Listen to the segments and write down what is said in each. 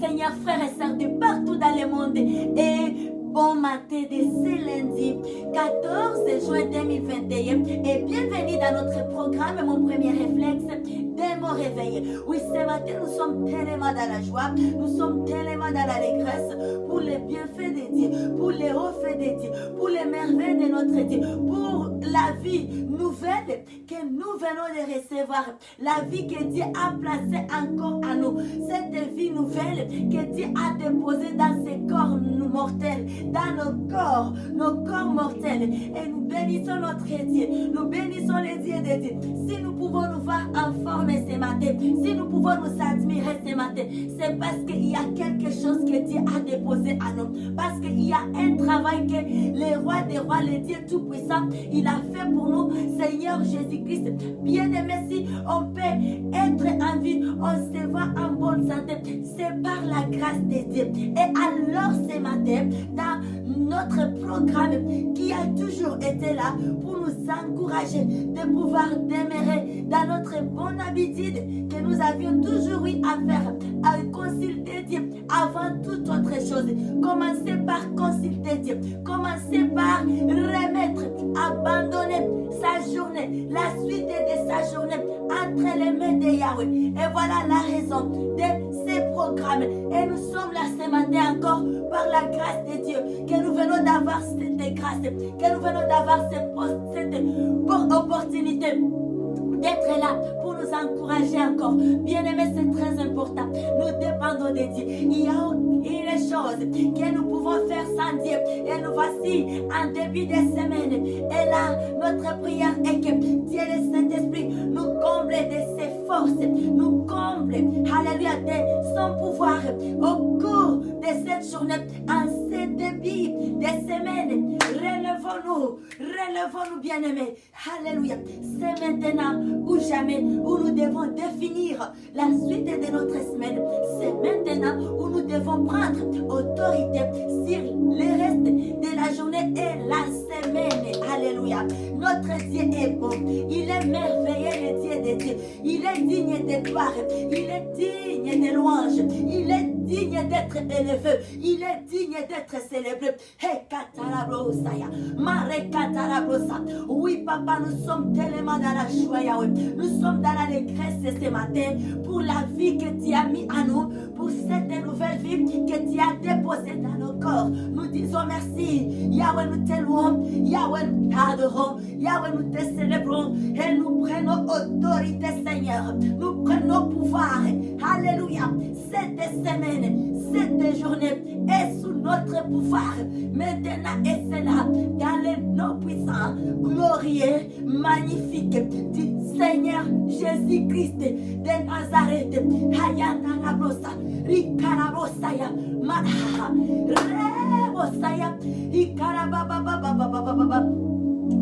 Seigneur, frères et sœurs de partout dans le monde, et bon matin de ce lundi 14 juin 2021 et bienvenue dans notre programme Mon premier réflexe dès mon réveil. Oui, ce matin nous sommes tellement dans la joie, nous sommes tellement dans l'allégresse pour les bienfaits de Dieu, pour les hauts faits de Dieu, pour les merveilles de notre Dieu, pour la vie nouvelle que nous venons de recevoir, la vie que Dieu a placée encore à nous, cette vie nouvelle que Dieu a déposée dans ces corps mortels, dans nos corps mortels, et nous bénissons notre Dieu, nous bénissons les dieux de Dieu. Si nous pouvons nous voir en forme ce matin, si nous pouvons nous admirer ce matin, c'est parce qu'il y a quelque chose que Dieu a déposé à nous, parce qu'il y a un travail que le roi des rois, le Dieu tout-puissant, il a fait pour nous, Seigneur Jésus-Christ. Bien-aimé, si on peut être en vie, on se voit en bonne santé, c'est par la grâce de Dieu. Et alors ce matin, dans notre programme qui a toujours été là pour nous encourager de pouvoir demeurer dans notre bonne habitude que nous avions toujours eu à faire, à consulter Dieu avant toute autre chose. Commencez par consulter Dieu, commencez par remettre, abandonner sa journée, la suite de sa journée entre les mains de Yahweh. Et voilà la raison de ces programmes. Et nous sommes là ce matin encore par la grâce de Dieu, que nous venons d'avoir cette grâce, que nous venons d'avoir cette opportunité d'être là pour nous encourager encore. Bien-aimés, c'est très important. Nous dépendons de Dieu. Il y a une chose que nous pouvons faire sans Dieu. Et nous voici en début de semaine. Et là, notre prière est que Dieu, le Saint-Esprit, nous comble de ses forces, nous comble, alléluia, de son pouvoir au cours de cette journée, en ce début de semaine. Relevons-nous, bien-aimés. Alléluia. C'est maintenant ou jamais où nous devons définir la suite de notre semaine. C'est maintenant où nous devons prendre autorité sur le reste de la journée et la semaine. Alléluia. Notre Dieu est bon. Il est merveilleux, le Dieu de Dieu. Il est digne de gloire. Il est digne de louange. Il est digne d'être élevé. Il est digne d'être célébré. Hey, Katarabosaya. Mare Katarabrosa. Oui, papa, nous sommes tellement dans la joie, Yahweh. Nous sommes dans l'allégresse ce matin pour la vie que tu as mis à nous, pour cette nouvelle vie que tu as déposée dans nos corps. Nous disons merci. Yahweh, nous te louons. Yahweh, nous t'adorons. Yahweh, nous te célébrons. Et nous prenons autorité, Seigneur. Nous prenons pouvoir. Alléluia. Cette semaine, cette journée est sous notre pouvoir. Maintenant et c'est là, dans le nom puissant, glorieux, magnifique du Seigneur Jésus-Christ de Nazareth. Hayatarabosa, Rikarabosaya, Manaha, Rebosaya, Ikarababababababababa.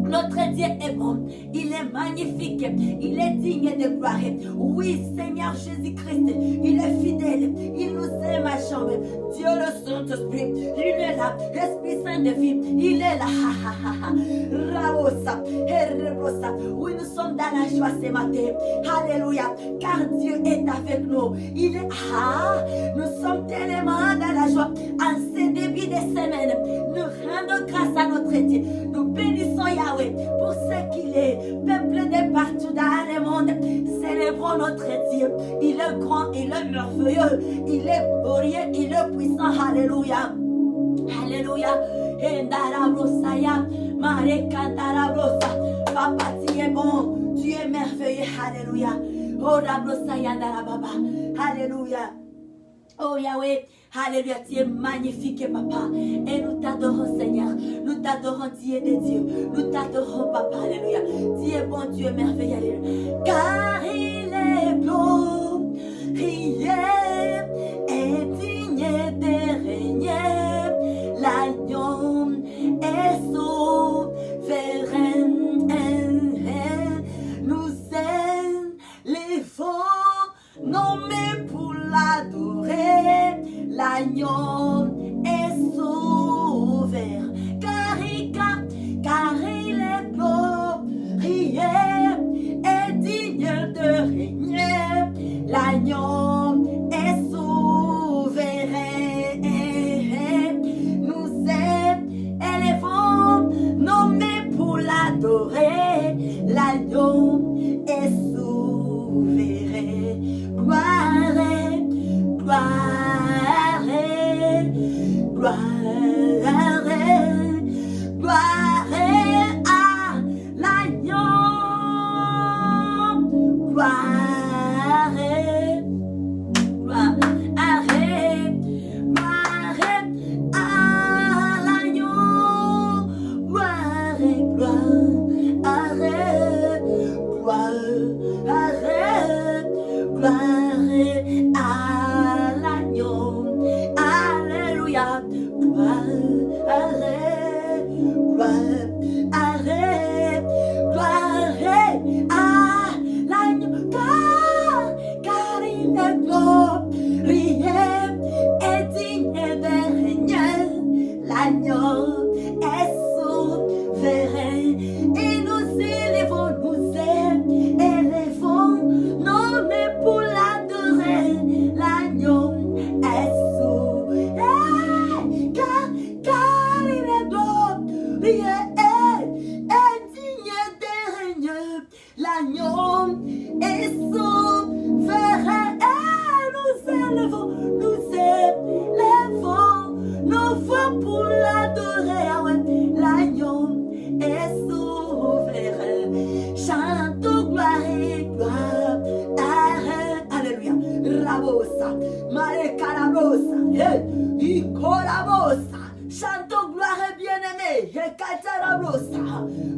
Notre Dieu est bon, il est magnifique, il est digne de gloire. Oui, Seigneur Jésus-Christ, il est fidèle, il nous aime à jamais. Dieu le Saint-Esprit, il est là, Esprit Saint de vie, il est là. Raosa, Herebosa. Oui, nous sommes dans la joie ce matin. Alléluia, car Dieu est avec nous. Il est nous sommes tellement dans la joie en ce début de semaine. Nous rendons grâce à notre Dieu. Nous bénissons Yahweh pour ce qu'il est, peuple de partout dans le monde. Célébrons notre Dieu. Il est grand, il est merveilleux, il est glorieux, il est puissant. Alléluia. Alléluia. Endarabosaya, Marekandarabosa. Papa, tu es bon, Tu es merveilleux. Alléluia. Oh, Baba. Alléluia. Oh Yahweh, alléluia, tu es magnifique, papa. Et nous t'adorons, Seigneur. Nous t'adorons, Dieu des dieux. Nous t'adorons, papa, alléluia. Tu es bon, tu es merveilleux, alléluia. Car il est glorieux et digne de régner. L'agneau est souverain. Nous élevons nommés pour l'adorer. L'agneau est souverain. Car il est glorieux et digne de régner. L'agneau est souverain. Nous élevons nommés pour l'adorer. L'agneau est souverain. Gloire, gloire, gloire, gloire à l'agneau. Gloire, gloire à l'agneau. Gloire, gloire à l'agneau. Alléluia. Gloire à l'agneau. Car il est glorieux et digne de régner. L'agneau est souverain. Et nous élevons, nommés pour l'adorer. L'agneau est souverain. Car il est glorieux et digne de régner. L'agneau est souverain. Nous élevons nos voix pour l'adorer. L'agneau est souverain. Chantons gloire et gloire. Alléluia. Rabosa. Marekarabosa. Ikorabosa. Chantons gloire et bien-aimé. Ekatarabosa.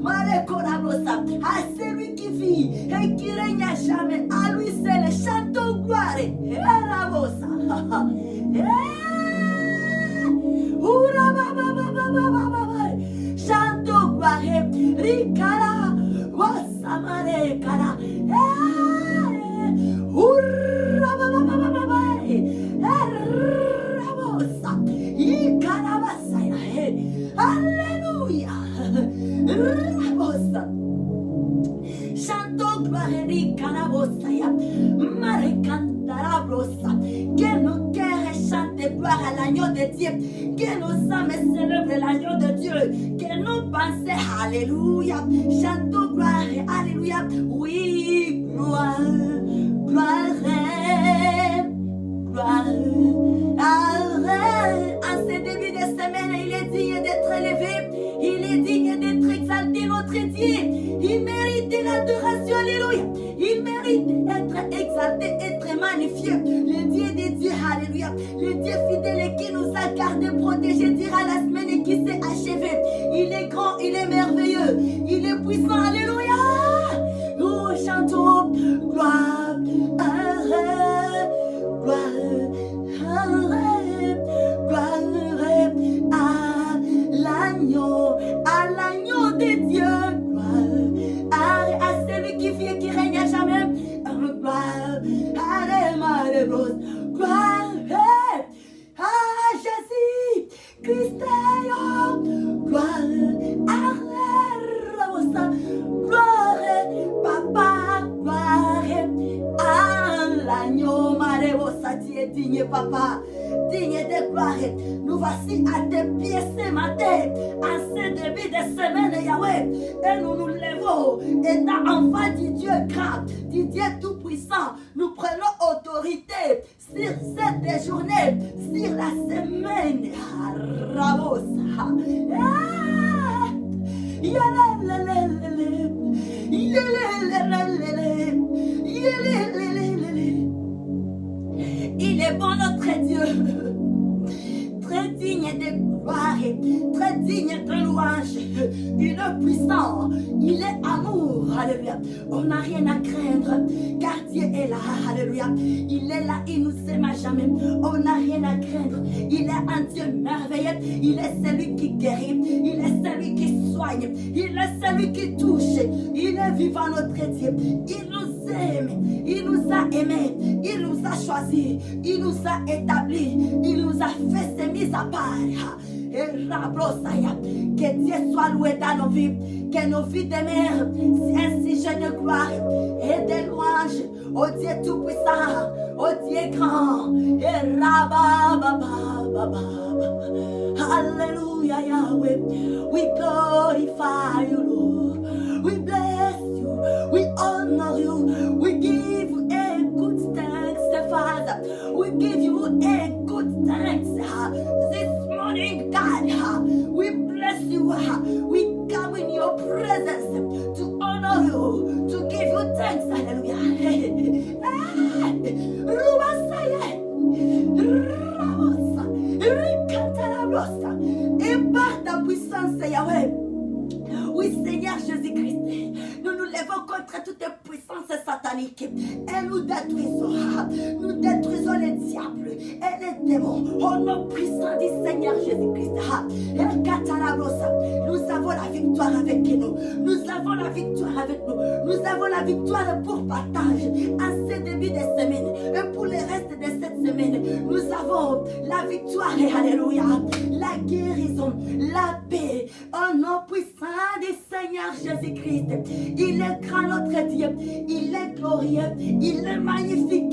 Marekorabosa. À celui qui vit et qui règne à jamais. À lui seul. Chantons gloire. Rabosa. Chantons gloire. Rikara. Wasamare kara. Alléluia. Chantons gloire di Canabosaya, Marecantarabosa, que nos cœurs chantent gloire à l'agneau de Dieu, que nos âmes célèbrent l'agneau de Dieu, que nos pensées, alléluia, chantons gloire, alléluia, oui, gloire, gloire, gloire, en ce début de semaine, il est digne d'être élevé, il est digne d'être exalté, notre Dieu. Il mérite l'adoration, alléluia. Il mérite d'être exalté, être magnifié. Le Dieu des dieux, alléluia. Le Dieu fidèle qui nous a gardés, protégés, dira la semaine qui s'est achevée. Il est grand, il est merveilleux, il est puissant, alléluia. Nous chantons gloire, gloire à l'agneau de Dieu. À celui qui vit et qui règne à jamais. Gloire à Jésus Christ. Gloire Papa. Gloire à l'agneau. Tu es digne, papa, digne de gloire. Nous voici à tes pieds ce matin, en ce début de semaine, Yahweh, et nous nous levons, étant enfants du Dieu grand, du Dieu tout-puissant. Nous prenons autorité sur cette journée, sur la semaine. très digne de louange, il est puissant, il est amour, alléluia. On n'a rien à craindre, car Dieu est là, alléluia. Il est là, il nous aime à jamais, on n'a rien à craindre. Il est un Dieu merveilleux, il est celui qui guérit, il est celui qui soigne, il est celui qui touche, il est vivant notre Dieu, il nous aime, il nous a aimés, il nous a choisis, il nous a établis, il nous a fait ses mises à part. Et que Dieu soit loué dans nos vies, que nos vies demeurent ainsi jeune de gloire et de louange au Dieu tout-puissant, au Dieu grand. Et Hallelujah, Yahweh, we glorify you, Lord. We bless you, we honor you, we give you a good thanks, Father. We give you a good thanks this morning, God. We bless you. We come in your presence to honor you, to give you thanks. Hallelujah. Et par ta puissance, Yahweh. Oui, Seigneur Jésus-Christ, nous nous levons contre toute puissance satanique et nous détruisons les diables et les démons au nom puissant du Seigneur Jésus-Christ. Nous avons la victoire avec nous. Nous avons la victoire avec nous. Nous avons la victoire pour partage à ce début de semaine et pour le reste de cette semaine. Nous avons la victoire et alléluia, la guérison, la paix au nom puissant du Seigneur Jésus-Christ. Il est grand notre Dieu, il est glorieux, il est magnifique.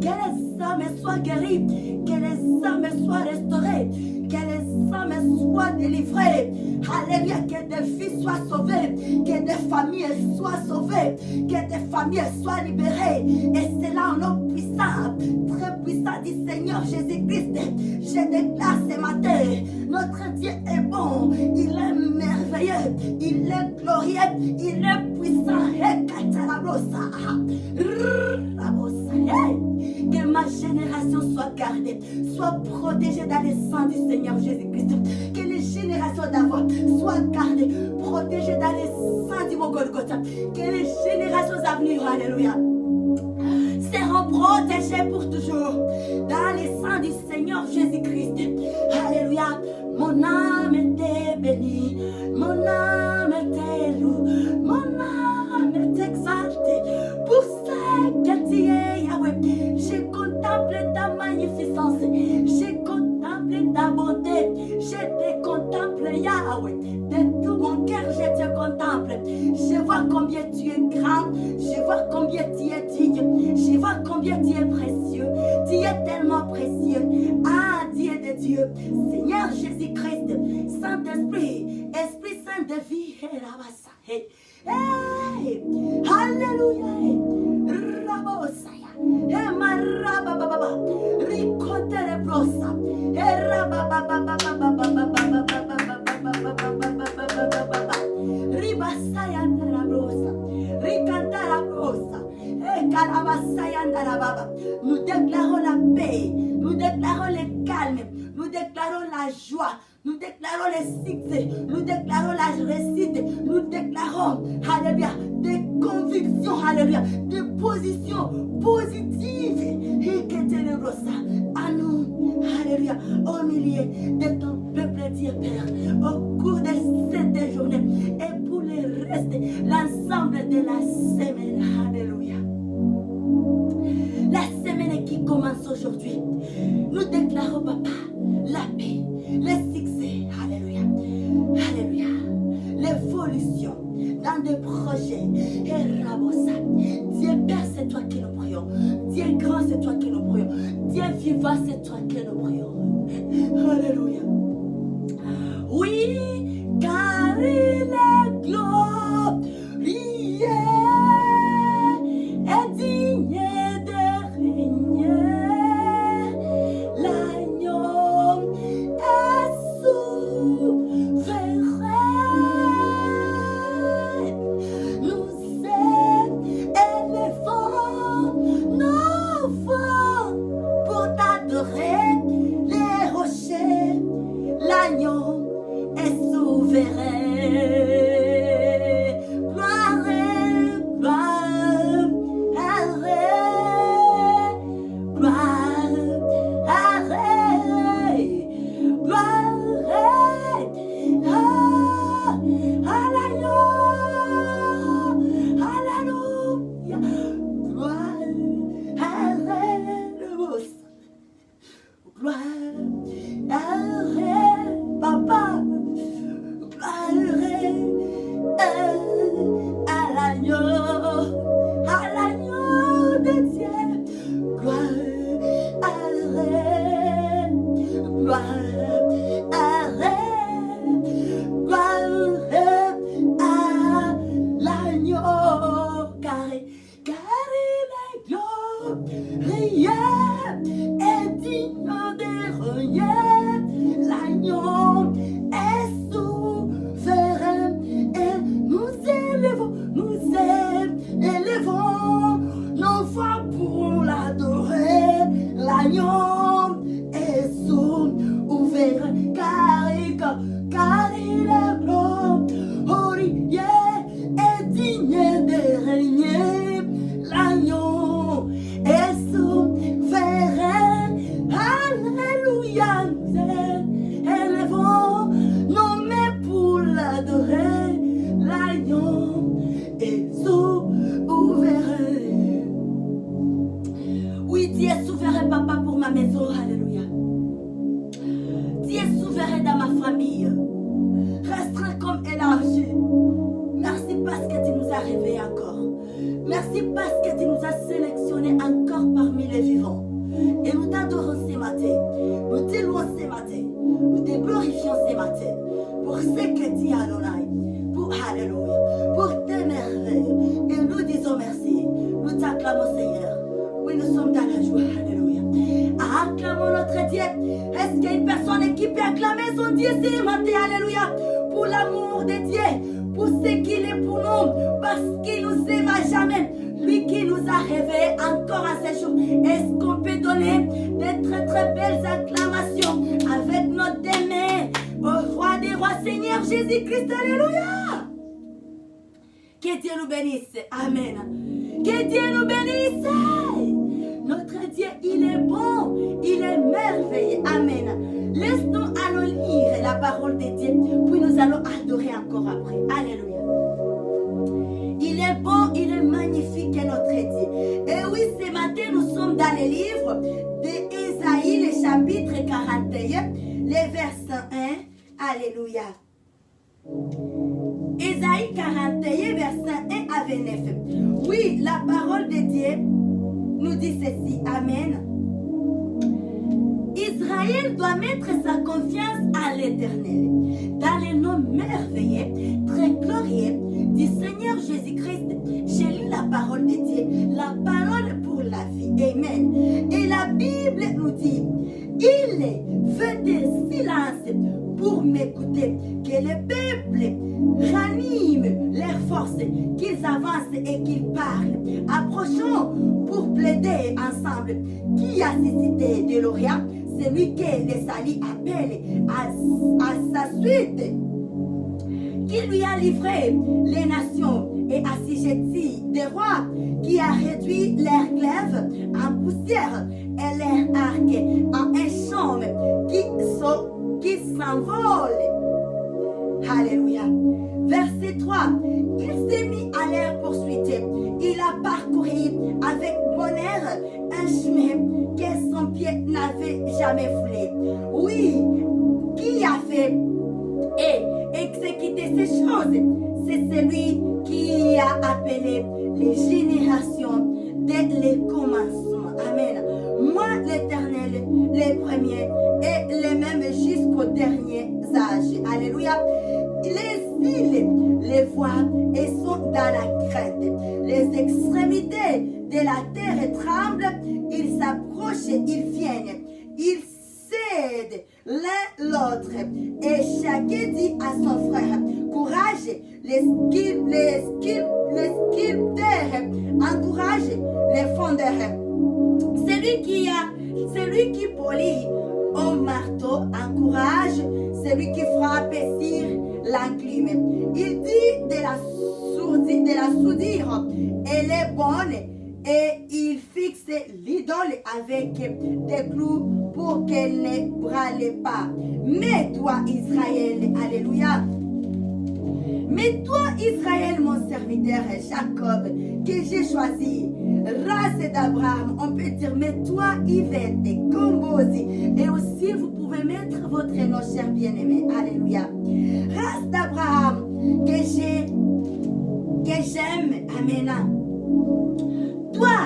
Que les âmes soient guéries, que les âmes soient restaurées, que les âmes soient délivrées. Alléluia, que des filles soient sauvées, que des familles soient sauvées, que des familles soient libérées. Et c'est là un nom puissant, très puissant du Seigneur Jésus-Christ. Je déclare ce matin, notre Dieu est bon, il est merveilleux, il est glorieux, il est puissant. Que ma génération soit gardée, soit protégée dans le sang du Seigneur Jésus-Christ. Que les générations d'avant soient gardées, protégées dans le sang du mont Golgotha. Que les générations à venir, alléluia, seront protégées pour toujours dans le sang du Seigneur Jésus-Christ. Alléluia. Mon âme était bénie, mon âme était louée, mon âme est exaltée pour ce que tu es, Yahweh. J'ai contemplé ta magnificence, j'ai contemplé ta bonté, je te contemple, Yahweh. De tout mon cœur, je te contemple. Je vois combien tu es grand, je vois combien tu es digne, je vois combien tu es précieux. Tu es tellement précieux. Ah, Dieu de Dieu, Seigneur Jésus-Christ, Saint-Esprit, Esprit Saint de vie, hey, Alléluia, Rabosaya, Marababa, Ricotere Brosa, Ribasaya Narabosa, Ricantara Brosa, Carabasaya Narababa. Nous déclarons la paix, nous déclarons le calme, nous déclarons la joie, nous déclarons le succès, nous déclarons la réussite, nous déclarons, alléluia, des convictions, alléluia, des positions positives. Et que ténébros à nous, alléluia, au milieu de ton peuple, Dieu Père, au cours de cette journée et pour le reste, l'ensemble de la semaine, alléluia. La semaine qui commence aujourd'hui, nous déclarons, Papa, la paix, le succès, alléluia, alléluia, l'évolution dans des projets, et Rabosa. Dieu Père, c'est toi qui nous prions. Dieu grand, c'est toi qui nous prions. Dieu vivant, c'est toi qui nous prions. Alléluia. Oui, car il est glorieux et digne de régner. L'agneau est souverain. gloire à l'agneau, car il est glorieux et digne de renier. L'agneau est souverain et nous élevons nos voix pour l'adorer. L'agneau est souverain car il est glorieux et digne de régner. L'agneau est souverain. Alléluia, nous élevons nos mains pour l'adorer. L'agneau est souverain. Oui, Dieu est souverain, papa, pour ma maison. Alléluia. Dieu est souverain dans ma famille. Restreint comme élargi. Merci parce que tu nous as réveillés encore. Merci parce que tu nous as sélectionnés encore parmi les vivants. Et nous t'adorons ce matin. Nous t'élouons ce matin. Nous te glorifions ce matin. Pour ce que tu as, Adonai. Pour Alléluia. Pour tes merveilles. Et nous disons merci. Nous t'acclamons, Seigneur. Oui, nous sommes dans la joie. Alléluia. Acclamons notre Dieu. Est-ce qu'il y a une personne qui peut acclamer son Dieu ce matin? Alléluia. Pour l'amour de Dieu. Pour ce qu'il est pour nous. Parce qu'il nous aime à jamais. Lui qui nous a réveillés encore à ce jour. Est-ce qu'on peut donner de très très belles acclamations avec notre mains au roi des rois, Seigneur Jésus-Christ? Alléluia. Que Dieu nous bénisse. Amen. Que Dieu nous bénisse. Notre Dieu, il est bon, il est merveilleux. Amen. Laisse-nous allons lire la parole de Dieu, puis nous allons adorer encore après. Alléluia. Il est bon, il est magnifique, notre Dieu. Et oui, ce matin, nous sommes dans le livre d'Ésaïe, le chapitre 41, les versets 1. Alléluia. Ésaïe 41, verset 1 à 29. Oui, la parole de Dieu nous dit ceci. Amen. Israël doit mettre sa confiance à l'Éternel, dans les noms merveilleux, très glorieux du Seigneur Jésus-Christ. J'ai lu la parole de Dieu, la parole pour la vie. Amen. Et la Bible nous dit, il fait des silences pour m'écouter, que le peuple ranime leurs forces, qu'ils avancent et qu'ils parlent. Approchons pour plaider ensemble. Qui a suscité de l'Orient? Celui que les salis appellent à sa suite. Qui lui a livré les nations et assujetti des rois, qui a réduit leurs glaives en poussière et leurs arcs en un chaume qui s'envole. Alléluia. Verset 3. Il s'est mis à leur poursuite. Il a parcouru avec bonheur un chemin que son pied n'avait jamais foulé. Oui, qui a fait et exécuté ces choses? C'est celui qui a appelé les générations dès le commencement. Amen. Moi, l'Éternel, les premiers et les mêmes jusqu'aux derniers âges. Alléluia. Les îles les voient et sont dans la crainte. Les extrémités de la terre tremblent. Ils s'approchent, ils viennent. Ils cèdent l'un l'autre. Et chacun dit à son frère, courage, les sculpteurs encouragent les fondeurs. Celui qui polit au marteau encourage celui qui frappe sur l'enclume. Il dit de la soudure, elle est bonne, et il fixe l'idole avec des clous pour qu'elle ne brûle pas. Mais toi, Israël, alléluia. Mais toi, Israël, mon serviteur, Jacob, que j'ai choisi, race d'Abraham, on peut dire, mais toi, Yvette, Combosi, et aussi vous pouvez mettre votre nom, cher bien-aimé, alléluia. Race d'Abraham, que j'aime, amen. Toi,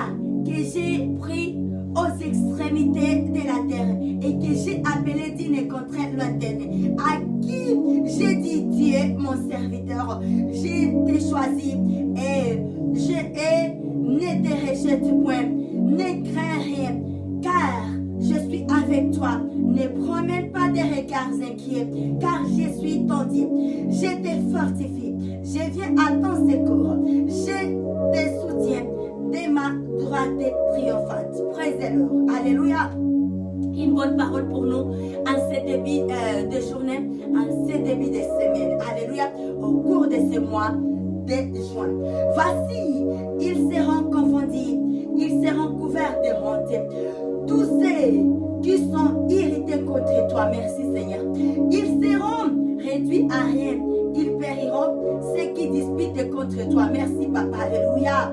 que j'ai pris aux extrémités de la terre et que j'ai appelé d'une très lointaine, à qui j'ai dit, tu es mon serviteur, j'ai été choisi et ne te rejette point, ne crains rien, car je suis avec toi. Ne promène pas des regards inquiets, car je suis ton Dieu. Je te fortifie, je viens à ton secours, je te soutiens de ma droite triomphante. Praise the Lord. Alléluia. Une bonne parole pour nous en ce début de journée, en ce début de semaine. Alléluia. Au cours de ce mois de juin. Voici, ils seront confondus, ils seront couverts de honte. Tous ceux qui sont irrités contre toi, merci Seigneur, ils seront réduits à rien. Ils périront ceux qui disputent contre toi. Merci Papa. Alléluia.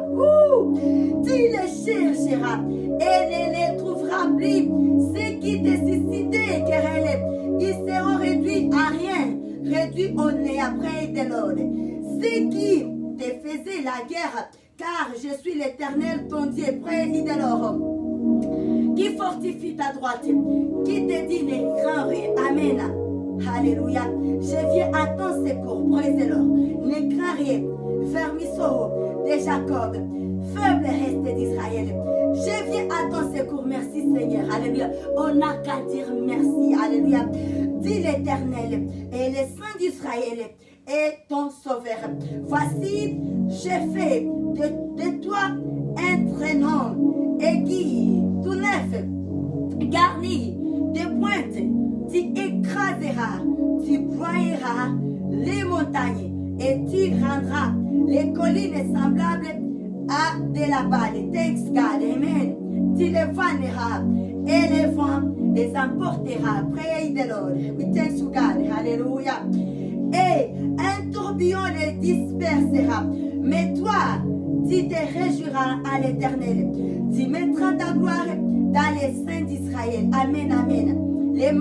Tu les chercheras et ne les trouveras plus. Ceux qui te suscitaient querelle, ils seront réduits à rien, réduits au nez après de l'ordre. Ceux qui te faisaient la guerre, car je suis l'Éternel, ton Dieu, près de l'or, qui fortifie ta droite, qui te dit ne crains rien. Amen. Alléluia. Je viens à ton secours. Praise the Lord. Ne crains rien. Vermisseau de Jacob, faible reste d'Israël. Je viens à ton secours. Merci Seigneur. Alléluia. On n'a qu'à dire merci. Alléluia. Dis l'Éternel et le Saint d'Israël est ton sauveur. Voici, j'ai fait de toi un traîneau aigu, tout neuf, garni de pointes. Tu écraseras, tu broyeras les montagnes et tu rendras les collines semblables à de la balle. Thanks God, amen. Tu les vanneras et les vents les emportera. Praise the Lord. We thank you God, hallelujah. Et un tourbillon les dispersera. Mais toi, tu te réjouiras à l'Éternel. Tu mettras ta gloire dans les saints d'Israël. Amen, amen. Les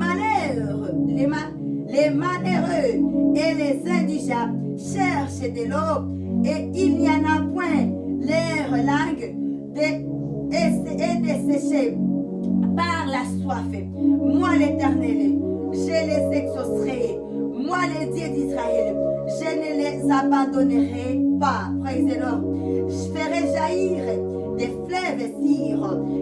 malheureux et les indigents cherchent de l'eau et il n'y en a point. Leur langue est desséchée par la soif. Moi l'Éternel, je les exaucerai. Moi le Dieu d'Israël, je ne les abandonnerai pas. Praise the Lord. Je ferai jaillir des fleuves sur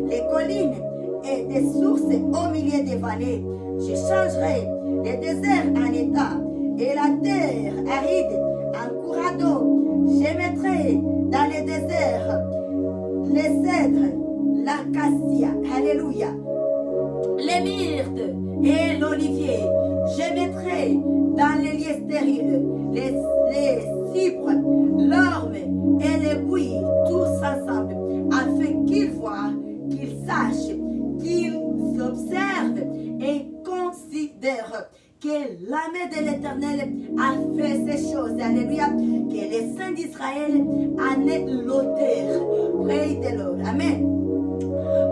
les collines et des sources au milieu des vallées. Je changerai les déserts en étang et la terre aride en cours d'eau. Je mettrai dans les déserts les cèdres, l'acacia, alléluia, les myrtes et l'olivier. Je mettrai dans les lieux stériles les cypres, l'orme et les bouillies, tous ensemble, afin qu'ils voient, qu'ils sachent, qu'ils observent et considèrent que la main de l'Éternel a fait ces choses. Alléluia. Que les saints d'Israël en est l'auteur. Praise the Lord. Amen.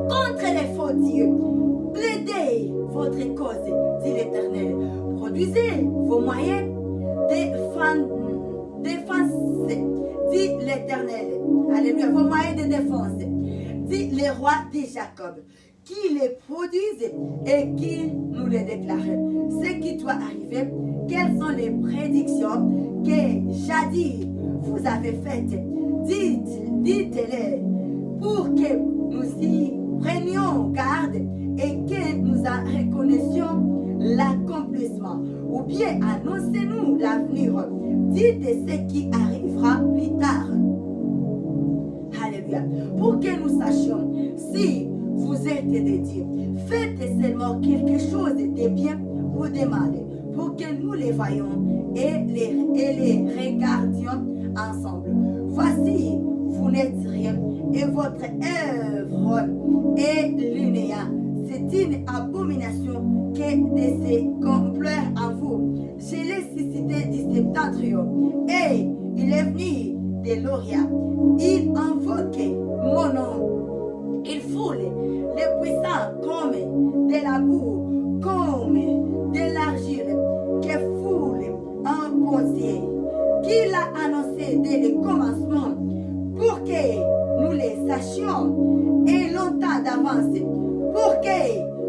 Contre les faux dieux, plaidez votre cause, dit l'Éternel. Produisez vos moyens défense, dit l'Éternel. Alléluia. Vos moyens de défense, dit le roi de Jacob, qui les produisent et qui nous les déclare. Ce qui doit arriver, quelles sont les prédictions que jadis vous avez faites? Dites-les pour que nous y prenions garde et que nous en reconnaissions l'accomplissement. Ou bien annoncez-nous l'avenir. Dites ce qui arrivera plus tard. Alléluia. Pour que nous sachions si vous êtes des dieux. Faites seulement quelque chose de bien ou de mal, pour que nous les voyions et les regardions ensemble. Voici, vous n'êtes rien, et votre œuvre est l'unéa. C'est une abomination que de se complaire en vous. Je l'ai suscité du septentrion, et il est venu de l'Orient. Il invoque mon nom. Il foule les puissants comme de la boue, comme de l'argile, que foule un conseiller, qu'il a annoncé dès le commencement, pour que nous les sachions et longtemps d'avance, pour que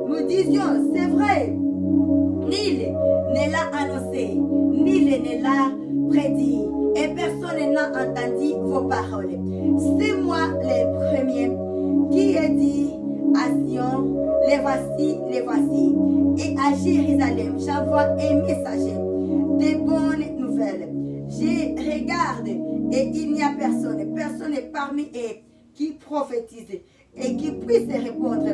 nous disions c'est vrai, Nul ne l'a annoncé, nul ne l'a prédit, et personne n'a entendu vos paroles. C'est moi le premier qui ai dit à Sion, les voici, et à Jérusalem, j'envoie un messager de bonnes nouvelles. Je regarde et il n'y a personne parmi eux qui prophétise et qui puisse répondre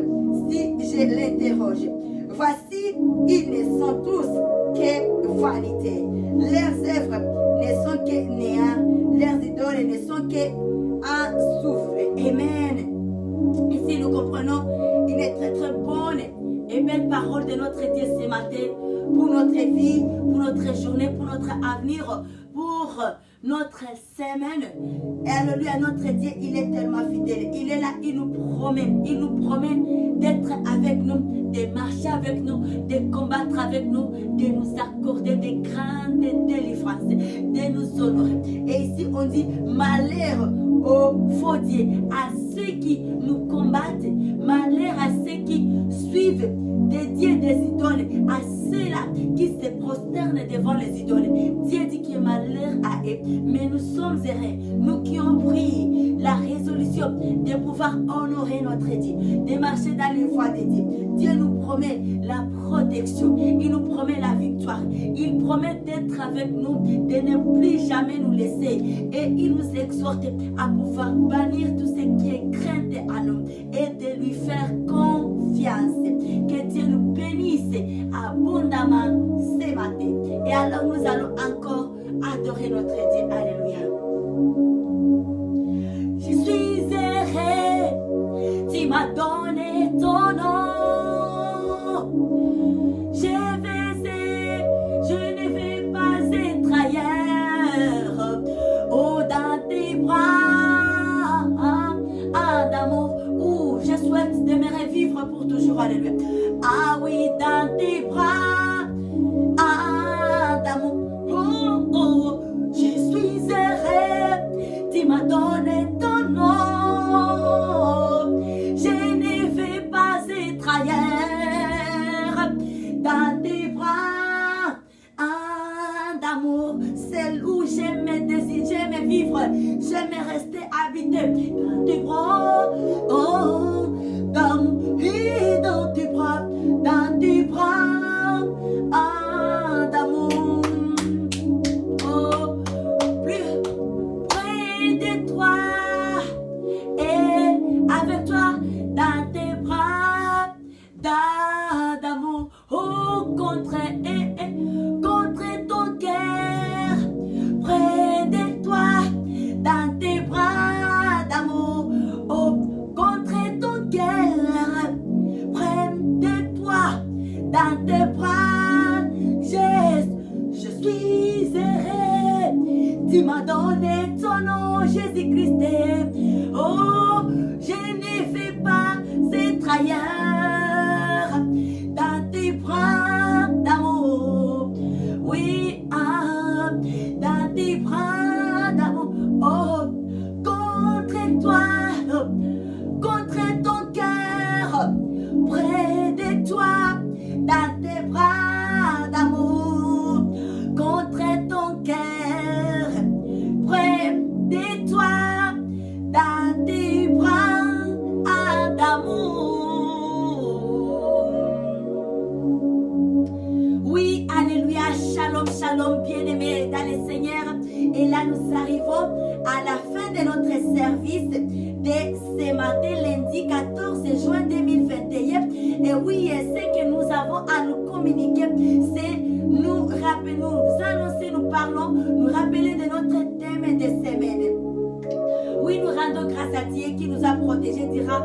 si je l'interroge. Voici, ils ne sont tous que vanité. Leurs œuvres ne sont que néant, leurs idoles ne sont que un souffle. Amen. Ici, nous comprenons une très très bonne et belle parole de notre Dieu ce matin pour notre vie, pour notre journée, pour notre avenir, pour notre semaine. Et alléluia, notre Dieu, il est tellement fidèle. Il est là, il nous promet d'être avec nous, de marcher avec nous, de combattre avec nous, de nous accorder des grandes délivrances, de nous honorer. Et ici, on dit malheur aux faux dieux, à ceux qui nous combattent, malheur à ceux qui suivent des dieux, des idoles, à ceux-là qui se prosternent devant les idoles. Dieu dit qu'il y a malheur à eux. Mais nous sommes heureux, nous qui avons pris la résolution de pouvoir honorer notre Dieu, de marcher dans les voies de Dieu. Dieu nous promet la protection, il nous promet la victoire, il promet d'être avec nous, de ne plus jamais nous laisser. Et il nous exhorte à pouvoir bannir tout ce qui est crainte à nous et de lui faire confiance. Que Dieu nous bénisse abondamment ce matin. Et alors nous allons encore adorer notre Dieu. Alléluia. Je suis heureux, tu m'as donné ton nom. Je ne vais pas être ailleurs. Oh, dans tes bras d'amour, où je souhaite demeurer vivre pour toujours. Alléluia. Ah oui, dans tes bras d'amour. Oh, oh, je suis heureux, tu m'as donné ton nom. Je ne vais pas être ailleurs. Dans tes bras d'amour, celle où j'aime désirer, j'aime vivre, j'aime rester habité. Dans tes bras, oh, dans tes bras d'amour. Oh, plus près de toi et avec toi dans tes bras d'amour. Oh, contre ton cœur, près de toi dans tes bras d'amour. Oh, contre ton cœur, près de toi dans tes bras. Je suis heureux, tu m'as donné ton nom, Jésus-Christ. Oh, je ne vais pas être ailleurs. Dans tes bras d'amour, oui, dans tes bras d'amour. Oh, contre toi, contre ton cœur, près de toi, dans tes bras d'amour. Contre ton cœur, près de toi, dans tes bras d'amour. Oui, alléluia, shalom, shalom, bien-aimés dans le Seigneur. Et là, nous arrivons à la fin de notre service de ce matin, lundi 14 juin 2021. Et oui, ce que nous avons à nous communiquer, c'est nous rappeler, nous annoncer, nous parlons, nous rappeler de notre thème de semaine. Oui, nous rendons grâce à Dieu qui nous a protégés, dira,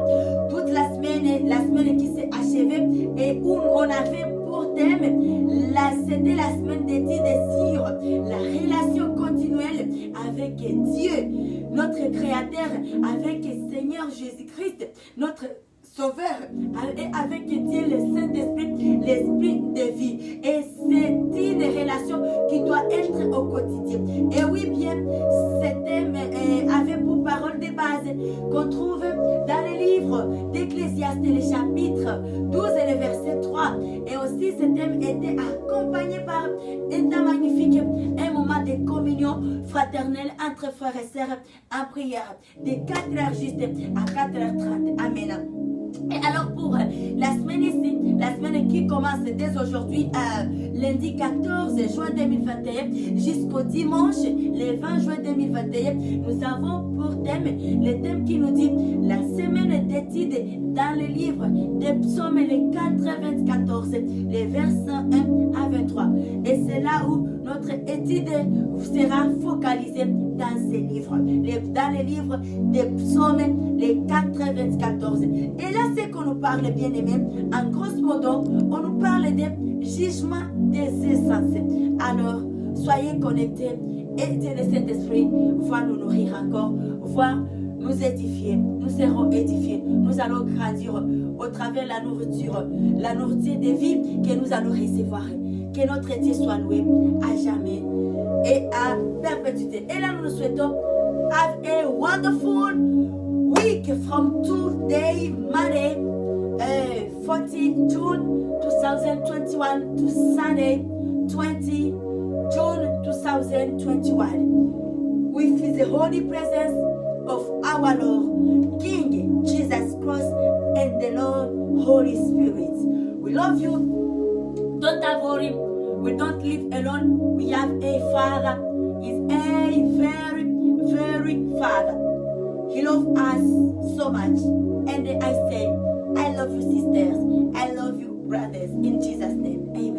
toute la semaine qui s'est achevée et où on avait pour thème, c'était la semaine des dits de sur la relation continuelle avec Dieu, notre Créateur, avec le Seigneur Jésus-Christ, notre Sauveur, et avec Dieu, le Saint-Esprit, l'Esprit de vie. Et c'est une relation qui doit être au quotidien. Et oui, bien, ce thème avait pour parole de base qu'on trouve dans le livre d'Ecclésiaste, le chapitre 12 et le verset 3. Et aussi, ce thème était accompagné par un temps magnifique, un moment de communion fraternelle entre frères et sœurs en prière, de 4h juste à 4h30. Amen. Et alors pour la semaine ici, la semaine qui commence dès aujourd'hui, lundi 14 juin 2021 jusqu'au dimanche, le 20 juin 2021, nous avons pour thème, le thème qui nous dit la semaine d'études dans le livre des psaumes, les 94, les versets 1 à 23. Et c'est là où notre étude sera focalisée dans ces livres, dans les livres des psaumes, les 94. Et là, c'est qu'on nous parle, bien aimé, en grosso modo, on nous parle des jugements des essences. Alors, soyez connectés et le Saint-Esprit va nous nourrir encore, va nous édifier, nous serons édifiés, nous allons grandir au travers de la nourriture de vie que nous allons recevoir. Que notre Dieu soit loué à jamais et à perpétuité. Et là, nous nous souhaitons have a wonderful week from today, Monday, 14 June 2021 to Sunday, 20 June 2021. With the holy presence of our Lord, King Jesus Christ, and the Lord Holy Spirit. We love you. Don't have worry. We don't live alone. We have a Father. He's a very, very Father. He loves us so much. And I say, I love you, sisters. I love you, brothers. In Jesus' name, amen.